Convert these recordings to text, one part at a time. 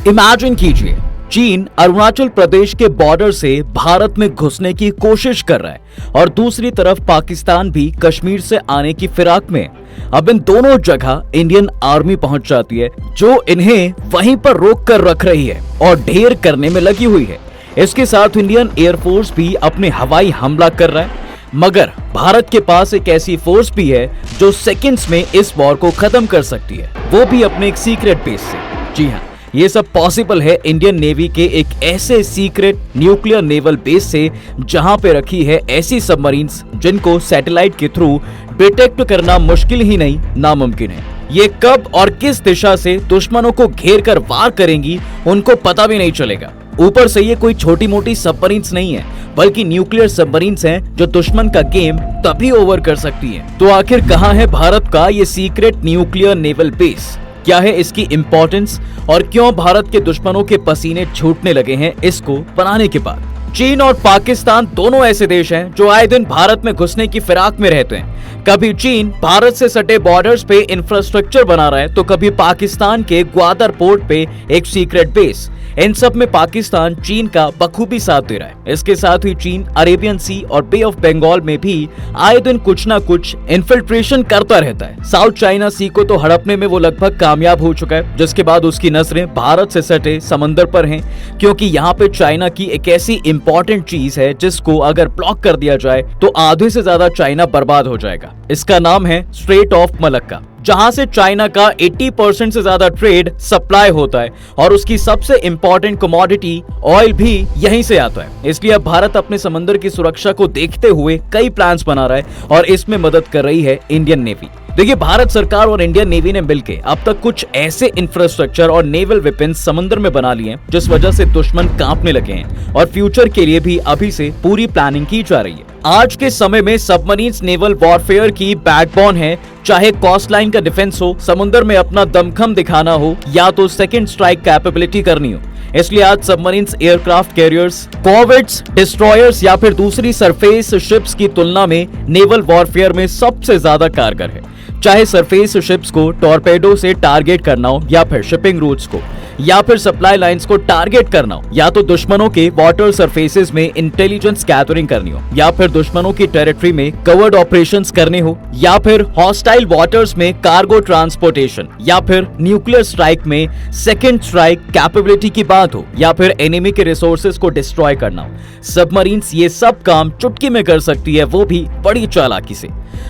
Imagine कीजिए, चीन अरुणाचल प्रदेश के बॉर्डर से भारत में घुसने की कोशिश कर रहा है और दूसरी तरफ पाकिस्तान भी कश्मीर से आने की फिराक में। अब इन दोनों जगह इंडियन आर्मी पहुंच जाती है, जो इन्हें वहीं पर रोक कर रख रही है और ढेर करने में लगी हुई है। इसके साथ इंडियन एयरफोर्स भी अपने हवाई हमला कर रहा है, मगर भारत के पास एक ऐसी फोर्स भी है जो सेकंड्स में इस वॉर को खत्म कर सकती है, वो भी अपने एक सीक्रेट बेस से। जी हाँ, ये सब पॉसिबल है इंडियन नेवी के एक ऐसे सीक्रेट न्यूक्लियर नेवल बेस से जहां पे रखी है ऐसी सबमरीन्स जिनको सैटेलाइट के थ्रू डिटेक्ट करना मुश्किल ही नहीं, नामुमकिन है। ये कब और किस दिशा से दुश्मनों को घेर कर वार करेंगी उनको पता भी नहीं चलेगा। ऊपर से ये कोई छोटी मोटी सबमरीन्स नहीं है, बल्कि न्यूक्लियर सबमरीन्स हैं जो दुश्मन का गेम तभी ओवर कर सकती हैं। तो आखिर कहां है भारत का ये सीक्रेट न्यूक्लियर नेवल बेस? क्या है इसकी इंपॉर्टेंस और क्यों भारत के दुश्मनों के पसीने छूटने लगे हैं इसको बनाने के बाद? चीन और पाकिस्तान दोनों ऐसे देश हैं जो आए दिन भारत में घुसने की फिराक में रहते हैं। कभी चीन भारत से सटे बॉर्डर्स पे इंफ्रास्ट्रक्चर बना रहा है, तो कभी पाकिस्तान के ग्वादर पोर्ट पे एक सीक्रेट बेस। इन सब में पाकिस्तान चीन का बखूबी साथ दे रहा है। इसके साथ ही चीन अरेबियन सी और बे ऑफ बंगाल में भी आए दिन कुछ ना कुछ इन्फिल्ट्रेशन करता रहता है। साउथ चाइना सी को तो हड़पने में वो लगभग कामयाब हो चुका है, जिसके बाद उसकी नजरें भारत से सटे समंदर पर हैं, क्योंकि यहाँ पे चाइना की एक ऐसी इंपॉर्टेंट चीज है जिसको अगर ब्लॉक कर दिया जाए तो आधे से ज्यादा चाइना बर्बाद हो जाएगा। इसका नाम है स्ट्रेट ऑफ मलक्का, जहां से चाइना का 80% से ज्यादा ट्रेड सप्लाई होता है और उसकी सबसे इंपॉर्टेंट कमोडिटी ऑयल भी यहीं से आता है। इसलिए अब भारत अपने समंदर की सुरक्षा को देखते हुए कई प्लान्स बना रहा है और इसमें मदद कर रही है इंडियन नेवी। देखिए, भारत सरकार और इंडियन नेवी ने मिलकर अब तक कुछ ऐसे इंफ्रास्ट्रक्चर और नेवल वेपन्स समंदर में बना लिए हैं जिस वजह से दुश्मन कांपने लगे हैं और फ्यूचर के लिए भी अभी से पूरी प्लानिंग की जा रही है। आज के समय में सबमरीन्स नेवल वॉरफेयर की बैकबोन है, चाहे कोस्ट लाइन का डिफेंस हो, समुद्र में अपना दमखम दिखाना हो या तो सेकंड स्ट्राइक कैपेबिलिटी करनी हो। इसलिए आज submarines aircraft carriers, corvettes, destroyers या फिर दूसरी सरफेस शिप्स की तुलना में नेवल वॉरफेयर में सबसे ज्यादा कारगर है। चाहे सरफेस शिप्स को टॉर्पेडो से टारगेट करना हो या फिर शिपिंग रूट्स को या फिर सप्लाई लाइंस को टारगेट करना हो, या तो दुश्मनों के वाटर सरफेसेस में इंटेलिजेंस गैदरिंग करनी हो, या फिर दुश्मनों की टेरिटरी में कवर्ड ऑपरेशंस करने हो, या फिर हॉस्टाइल वाटर्स में कार्गो ट्रांसपोर्टेशन, या फिर न्यूक्लियर स्ट्राइक में सेकंड स्ट्राइक कैपेबिलिटी की बात हो, या फिर एनिमी के रिसोर्सेज को डिस्ट्रॉय करना हो। सबमरीन्स ये सब काम चुटकी में कर सकती है, वो भी बड़ी चालाकी से।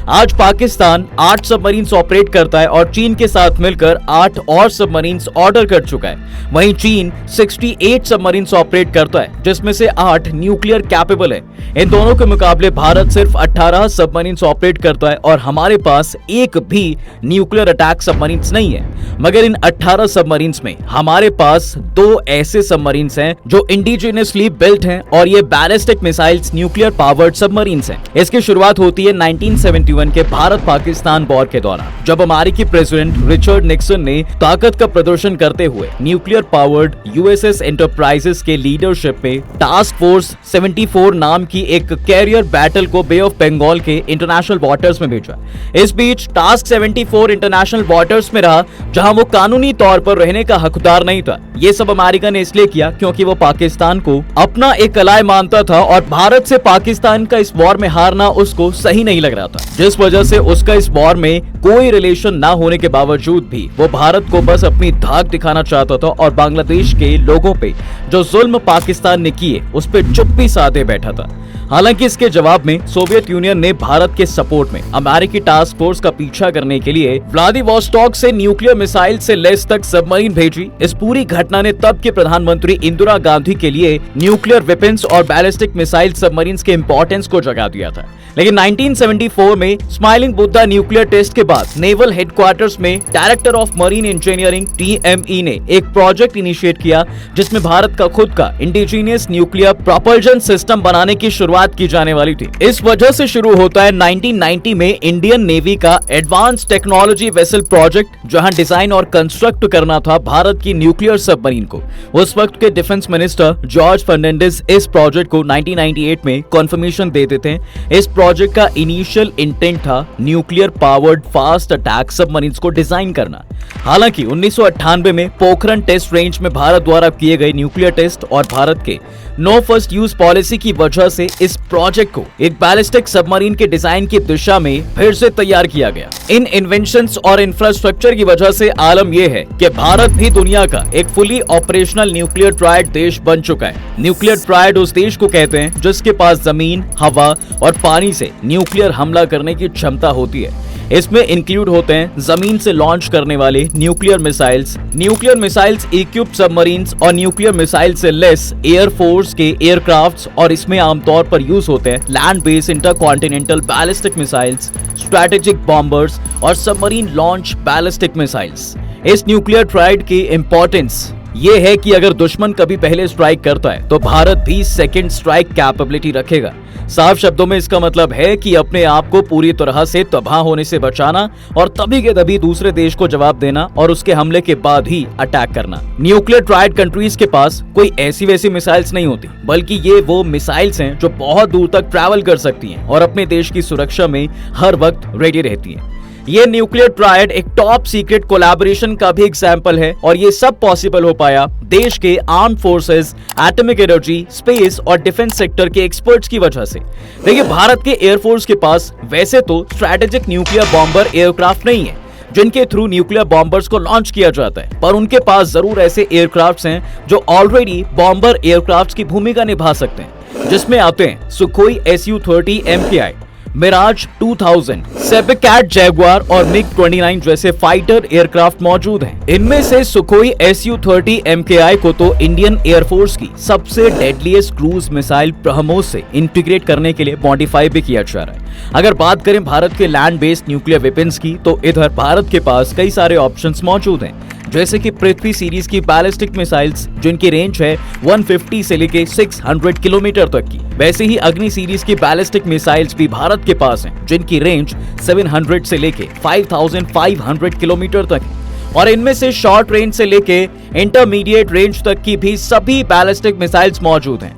आज पाकिस्तान 8 सबमरीन्स ऑपरेट करता है और चीन के साथ मिलकर 8 और सबमरीन्स ऑर्डर कर चुका है। वहीं चीन 68 सबमरीन्स ऑपरेट करता है, जिसमें से 8 न्यूक्लियर कैपेबल है। इन दोनों के मुकाबले भारत सिर्फ 18 सबमरीन्स ऑपरेट करता है और हमारे पास एक भी न्यूक्लियर अटैक सबमरीन्स नहीं है। मगर इन 18 सबमरीन्स में हमारे पास 2 ऐसे सबमरीन्स हैं जो इंडिजिनियसली बिल्ट हैं और ये ballistic missiles nuclear powered submarines हैं। इसकी शुरुआत होती है 1971 के भारत पाकिस्तान वॉर के दौरान, जब अमेरिकी प्रेसिडेंट रिचर्ड निक्सन ने ताकत का प्रदर्शन करते हुए न्यूक्लियर पावर्ड यूएसएस एंटरप्राइजेस के लीडरशिप में टास्क फोर्स 74 नाम की एक कैरियर बैटल को बे ऑफ बंगाल के इंटरनेशनल वाटर्स में भेजा। इस बीच टास्क 74 इंटरनेशनल वाटर्स में रहा, जहां वो कानूनी तौर पर रहने का हकदार नहीं था। ये सब अमेरिका ने इसलिए किया क्योंकि वो पाकिस्तान को अपना एक अलाय मानता था और भारत से पाकिस्तान का इस वॉर में हारना उसको सही नहीं लग रहा था, जिस वजह से उसका इस वॉर में कोई रिलेशन ना होने के बावजूद भी वो भारत को बस अपनी धाक दिखाना चाहता था और बांग्लादेश के लोगों पे जो जुल्म पाकिस्तान ने किए उस पे चुप्पी साधे बैठा था। हालांकि इसके जवाब में सोवियत यूनियन ने भारत के सपोर्ट में अमेरिकी टास्क फोर्स का पीछा करने के लिए व्लादिवोस्टॉक से न्यूक्लियर मिसाइल से लैस तक सबमरीन भेजी। इस पूरी घटना ने तब के प्रधानमंत्री इंदिरा गांधी के लिए न्यूक्लियर वेपन्स और बैलिस्टिक मिसाइल सबमरीन्स के इंपॉर्टेंस को जगा दिया था। लेकिन 1974 में स्माइलिंग बुद्धा न्यूक्लियर टेस्ट के बाद नेवल हेडक्वार्टर्स में director of marine engineering DME ने एक प्रोजेक्ट इनिशिएट किया, जिसमें भारत का खुद का इंडिजिनियस न्यूक्लियर प्रोपल्शन सिस्टम बनाने की शुरुआत शुरुआत की जाने वाली थी। इस वजह से शुरू होता है 1990 में इंडियन नेवी का एडवांस टेक्नोलॉजी वेसल प्रोजेक्ट, जहां डिजाइन और कंस्ट्रक्ट करना था भारत की न्यूक्लियर सबमरीन को। उस वक्त के डिफेंस मिनिस्टर जॉर्ज फर्नांडिस इस प्रोजेक्ट को 1998 में कन्फर्मेशन दे देते हैं। इस प्रोजेक्ट का इनिशियल इंटेंट था nuclear powered fast attack submarines को डिजाइन करना। हालांकि 1998 में पोखरण टेस्ट रेंज में भारत द्वारा किए गए न्यूक्लियर टेस्ट और भारत के नो फर्स्ट यूज पॉलिसी की वजह से इस प्रोजेक्ट को एक बैलिस्टिक सबमरीन के डिजाइन की दिशा में फिर से तैयार किया गया। इन इन्वेंशंस और इंफ्रास्ट्रक्चर की वजह से आलम यह है कि भारत भी दुनिया का एक फुली ऑपरेशनल न्यूक्लियर ट्रायड देश बन चुका है। न्यूक्लियर ट्रायड उस देश को कहते हैं जिसके पास जमीन, हवा और पानी से न्यूक्लियर हमला करने की क्षमता होती है। इसमें इंक्लूड होते हैं जमीन से लॉन्च करने वाले न्यूक्लियर मिसाइल्स इक्विप्ड सबमरीन्स और न्यूक्लियर मिसाइल से लेस एयरफोर्स के एयरक्राफ्ट्स, और इसमें आमतौर पर यूज होते हैं land based intercontinental ballistic missiles, strategic bombers और सबमरीन लॉन्च बैलिस्टिक मिसाइल्स। इस न्यूक्लियर ट्रायड की इंपॉर्टेंस ये है कि अगर दुश्मन कभी पहले स्ट्राइक करता है तो भारत भी सेकंड स्ट्राइक कैपेबिलिटी रखेगा। साफ शब्दों में इसका मतलब है कि अपने आप को पूरी तरह से तबाह होने से बचाना और तभी के तभी दूसरे देश को जवाब देना और उसके हमले के बाद ही अटैक करना। न्यूक्लियर ट्रायड कंट्रीज के पास कोई ऐसी वैसी मिसाइल्स नहीं होती, बल्कि ये वो मिसाइल्स हैं जो बहुत दूर तक ट्रैवल कर सकती हैं और अपने देश की सुरक्षा में हर वक्त रेडी रहती हैं। ये न्यूक्लियर ट्रायड एक टॉप सीक्रेट कोलैबोरेशन का भी एग्जाम्पल है और ये सब पॉसिबल हो पाया देश के armed forces, atomic energy, space और डिफेंस सेक्टर के एक्सपर्ट्स की वजह से। देखिए, भारत के एयरफोर्स के पास वैसे तो स्ट्रैटेजिक न्यूक्लियर बॉम्बर एयरक्राफ्ट नहीं है जिनके थ्रू न्यूक्लियर बॉम्बर्स को लॉन्च किया जाता है, पर उनके पास जरूर ऐसे एयरक्राफ्ट्स हैं जो ऑलरेडी बॉम्बर एयरक्राफ्ट्स की भूमिका निभा सकते हैं, जिसमें आते हैं Sukhoi Su-30 MKI, Mirage 2000, SEPECAT Jaguar और मिग-29 जैसे फाइटर एयरक्राफ्ट मौजूद हैं। इनमें से सुखोई Su-30 MKI को तो इंडियन एयरफोर्स की सबसे डेडलीस्ट क्रूज मिसाइल ब्रह्मोस से इंटीग्रेट करने के लिए मॉडिफाई भी किया जा रहा है। अगर बात करें भारत के लैंड बेस्ड न्यूक्लियर वेपन्स की, तो इधर भारत के पास कई सारे ऑप्शंस मौजूद हैं, जैसे कि पृथ्वी सीरीज की बैलिस्टिक मिसाइल्स जिनकी रेंज है 150 से लेके 600 किलोमीटर तक की। वैसे ही अग्नि सीरीज की बैलिस्टिक मिसाइल्स भी भारत के पास हैं जिनकी रेंज 700 से लेके 5500 किलोमीटर तक है। और इनमें से शॉर्ट रेंज से लेके इंटरमीडिएट रेंज तक की भी सभी बैलिस्टिक मिसाइल्स मौजूद हैं।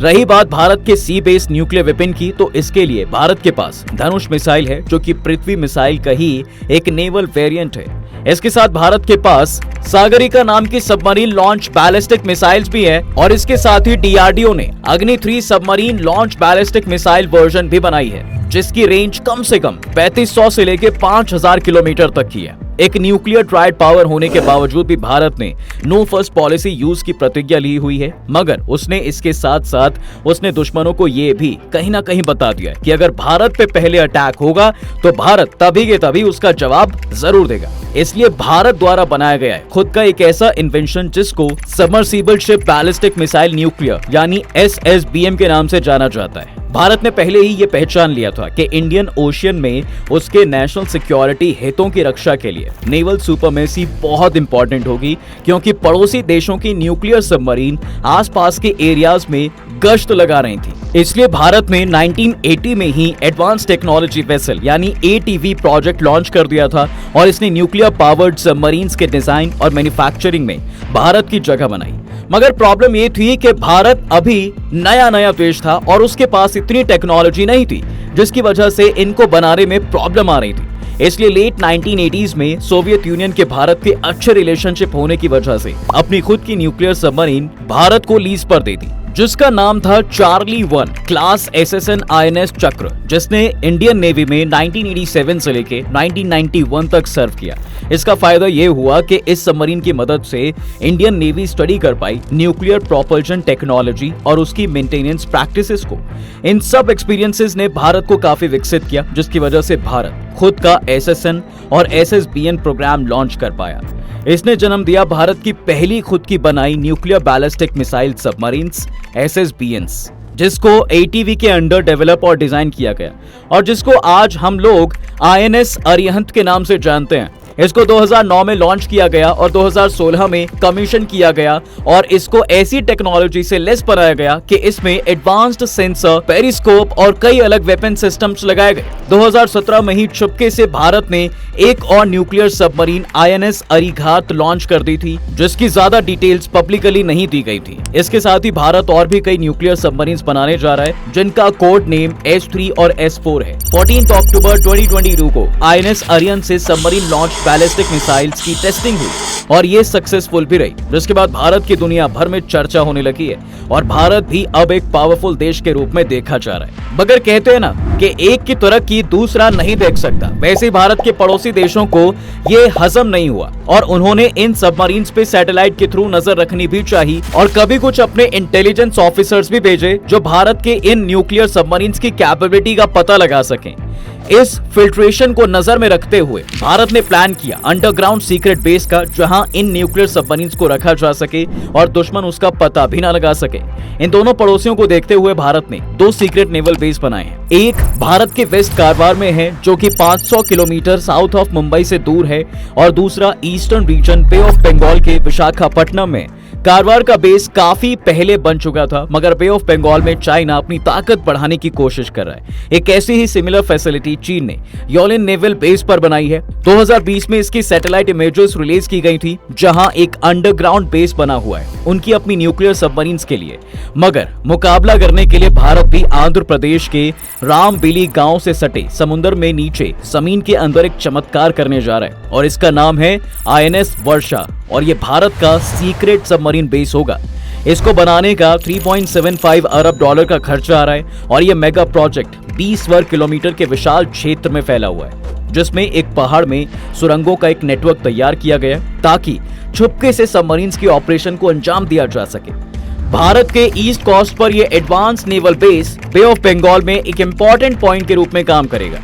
रही बात भारत के सी बेस्ड न्यूक्लियर वेपन की, तो इसके लिए भारत के पास धनुष मिसाइल है जो कि पृथ्वी मिसाइल का ही एक नेवल वेरिएंट है। इसके साथ भारत के पास सागरिका नाम की सबमरीन लॉन्च बैलिस्टिक मिसाइल्स भी है और इसके साथ ही DRDO ने अग्नि 3 submarine launch ballistic missile version भी बनाई है जिसकी रेंज कम से कम 3500 से लेके 5000 किलोमीटर तक की है। एक न्यूक्लियर ट्रायड पावर होने के बावजूद भी भारत ने नो फर्स्ट पॉलिसी यूज की प्रतिज्ञा ली हुई है, मगर उसने इसके साथ साथ उसने दुश्मनों को ये भी कहीं ना कहीं बता दिया कि अगर भारत पे पहले अटैक होगा तो भारत तभी के तभी उसका जवाब जरूर देगा। इसलिए भारत द्वारा बनाया गया है खुद का एक ऐसा इन्वेंशन जिसको submersible ship ballistic missile nuclear यानी SSBM के नाम से जाना जाता है। भारत ने पहले ही ये पहचान लिया था कि इंडियन ओशियन में उसके नेशनल सिक्योरिटी हितों की रक्षा के लिए नेवल सुपरमेसी बहुत इंपॉर्टेंट होगी, क्योंकि पड़ोसी देशों की न्यूक्लियर सबमरीन आसपास के एरियाज में गश्त लगा रही थी। इसलिए भारत ने 1980 में ही एडवांस टेक्नोलॉजी वेसल यानी ATV प्रोजेक्ट लॉन्च कर दिया था और इसने न्यूक्लियर पावर्ड सबमरीन्स के डिजाइन और मैन्युफैक्चरिंग में भारत की जगह बनाई। मगर प्रॉब्लम ये थी कि भारत अभी नया देश था और उसके पास इतनी टेक्नोलॉजी नहीं थी, जिसकी वजह से इनको बनाने में प्रॉब्लम आ रही थी। इसलिए लेट 1980s में सोवियत यूनियन के भारत के अच्छे रिलेशनशिप होने की वजह से अपनी खुद की न्यूक्लियर सबमरीन भारत को लीज पर दे दी, जिसका नाम था चार्ली 1 क्लास SSN INS चक्र, जिसने इंडियन नेवी में 1987 से लेके 1991 तक सर्व किया। इसका फायदा ये हुआ कि इस सबमरीन की मदद से इंडियन नेवी स्टडी कर पाई न्यूक्लियर प्रोपल्शन टेक्नोलॉजी और उसकी मेंटेनेंस प्रैक्टिसेस को। इन सब एक्सपीरियंसेस ने भारत को काफी विकसित किया, जिसकी वजह से भारत खुद का SSN और SSBN प्रोग्राम लॉन्च कर पाया। इसने जन्म दिया भारत की पहली खुद की बनाई nuclear ballistic missile submarines SSBNs, जिसको ATV के अंडर डेवलप और डिजाइन किया गया और जिसको आज हम लोग INS अरिहंत के नाम से जानते हैं। इसको 2009 में लॉन्च किया गया और 2016 में कमीशन किया गया और इसको ऐसी टेक्नोलॉजी से लेस बनाया गया कि इसमें एडवांस्ड सेंसर, पेरिस्कोप और कई अलग वेपन सिस्टम्स लगाए गए। 2017 में ही चुपके से भारत ने एक और nuclear submarine INS Arighat launch कर दी थी, जिसकी ज्यादा डिटेल्स पब्लिकली नहीं दी गई थी। इसके साथ ही भारत और भी कई न्यूक्लियर सबमरीन्स बनाने जा रहा है, जिनका कोड नेम S3 और S4 है। 14 अक्टूबर 2022 को INS अरियन से सबमरीन लॉन्च बैलिस्टिक मिसाइल्स की टेस्टिंग हुई और ये सक्सेसफुल भी रही, जिसके बाद भारत की दुनिया भर में चर्चा होने लगी है और भारत भी अब एक पावरफुल देश के रूप में देखा जा रहा है। मगर कहते हैं ना कि एक की तरक्की दूसरा नहीं देख सकता, वैसे ही भारत के पड़ोसी देशों को ये हजम नहीं हुआ और उन्होंने इन सबमरीन्स पे सैटेलाइट के थ्रू नजर रखनी भी चाहिए और कभी कुछ अपने इंटेलिजेंस ऑफिसर्स भी भेजे जो भारत के इन न्यूक्लियर सबमरीन्स की कैपेबिलिटी का पता लगा सकें। इस फिल्ट्रेशन को नजर में रखते हुए भारत ने प्लान किया अंडरग्राउंड सीक्रेट बेस का, जहां इन न्यूक्लियर सबमरीन्स को रखा जा सके और दुश्मन उसका पता भी ना लगा सके। इन दोनों पड़ोसियों को देखते हुए भारत ने 2 सीक्रेट नेवल बेस बनाए हैं। एक भारत के वेस्ट कारवार में है, जो कि 500 किलोमीटर साउथ ऑफ मुंबई से दूर है, और दूसरा eastern region Bay of Bengal के विशाखापट्टनम में। कारवार का बेस काफी पहले बन चुका था, मगर बे ऑफ बंगाल में चाइना अपनी ताकत बढ़ाने की कोशिश कर रहा है। एक ऐसी ही सिमिलर फैसिलिटी चीन ने योलिन नेवल बेस पर बनाई है। 2020 में इसकी सैटेलाइट इमेजेस रिलीज की गई थी, जहां एक अंडरग्राउंड बेस बना हुआ है उनकी अपनी न्यूक्लियर सबमरीन्स के लिए। मगर मुकाबला करने के लिए भारत भी आंध्र प्रदेश के रामबिली गांव से सटे समुद्र में नीचे जमीन के अंदर एक चमत्कार करने जा रहा है और इसका नाम है INS वर्षा और ये भारत का सीक्रेट सबमरीन बेस होगा। इसको बनाने का 3.75 अरब डॉलर का खर्चा आ रहा है और ये मेगा प्रोजेक्ट 20 वर्ग किलोमीटर के विशाल क्षेत्र में फैला हुआ है, जिसमें एक पहाड़ में सुरंगों का एक नेटवर्क तैयार किया गया ताकि छुपके से सबमरीन्स के ऑपरेशन को अंजाम दिया जा सके। भारत के ईस्ट कोस्ट पर यह advance naval base Bay of Bengal में एक इंपॉर्टेंट पॉइंट के रूप में काम करेगा।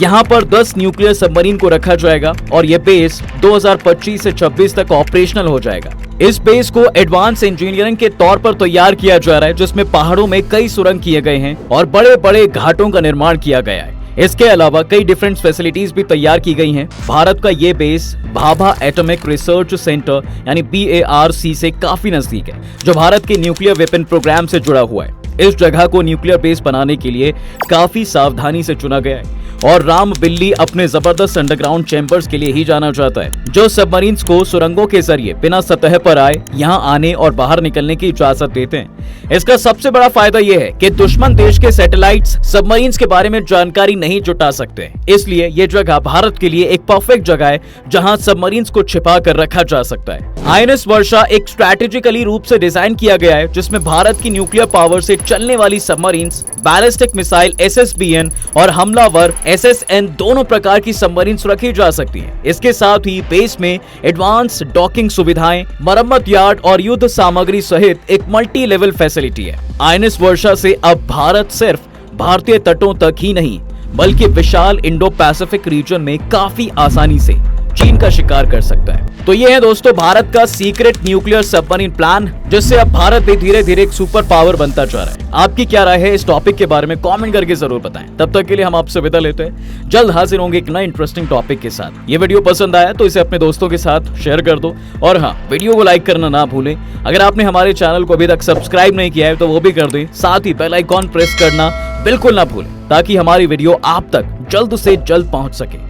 यहाँ पर 10 न्यूक्लियर सबमरीन को रखा जाएगा और यह बेस 2025 से 26 तक ऑपरेशनल हो जाएगा। इस बेस को एडवांस इंजीनियरिंग के तौर पर तैयार किया जा रहा है, जिसमें पहाड़ों में कई सुरंग किए गए हैं और बड़े बड़े घाटों का निर्माण किया गया है। इसके अलावा कई डिफरेंट फैसिलिटीज भी तैयार की गई हैं। भारत का ये base Bhabha atomic research centre यानी BARC से काफी नजदीक है, जो भारत के न्यूक्लियर वेपन प्रोग्राम से जुड़ा हुआ है। इस जगह को न्यूक्लियर बेस बनाने के लिए काफी सावधानी से चुना गया है और रामबिल्ली अपने जबरदस्त अंडरग्राउंड चैम्बर्स के लिए ही जाना जाता है, जो सबमरीन्स को सुरंगों के जरिए बिना सतह पर आए यहां आने और बाहर निकलने की इजाजत देते हैं। इसका सबसे बड़ा फायदा यह है कि दुश्मन देश के सैटेलाइट्स सबमरीन्स के बारे में जानकारी नहीं जुटा सकते, इसलिए यह जगह भारत के लिए एक परफेक्ट जगह है जहां सबमरीन्स को छिपा कर रखा जा सकता है। INS वर्षा एक स्ट्रैटेजिकली रूप से डिजाइन किया गया है, जिसमें भारत की न्यूक्लियर पावर से चलने वाली सबमरीन्स, बैलिस्टिक मिसाइल SSBN और हमलावर SSN दोनों प्रकार की सबमरीन्स रखी जा सकती हैं। इसके साथ ही बेस में एडवांस डॉकिंग सुविधाएं, मरम्मत यार्ड और युद्ध सामग्री सहित एक मल्टी लेवल फैसिलिटी है। INS वर्षा से अब भारत सिर्फ भारतीय तटों तक ही नहीं बल्कि विशाल इंडो पैसिफिक रीजन में काफी आसानी से चीन का शिकार कर सकता है। तो ये है दोस्तों भारत का सीक्रेट न्यूक्लियर सबमरीन प्लान, जिससे अब भारत भी धीरे धीरे एक सुपर पावर बनता जा रहा है। आपकी क्या राय है इस टॉपिक के बारे में कमेंट करके जरूर बताएं। तब तक के लिए हम आपसे विदा लेते हैं, जल्द हाजिर होंगे एक नए इंटरेस्टिंग टॉपिक के साथ। ये वीडियो पसंद आया तो इसे अपने दोस्तों के साथ शेयर कर दो और हाँ, वीडियो को लाइक करना ना भूलें। अगर आपने हमारे चैनल को अभी तक सब्सक्राइब नहीं किया है तो वो भी कर दें, साथ ही बेल आइकॉन प्रेस करना बिल्कुल ना भूलें ताकि हमारी वीडियो आप तक जल्द से जल्द पहुंच सके।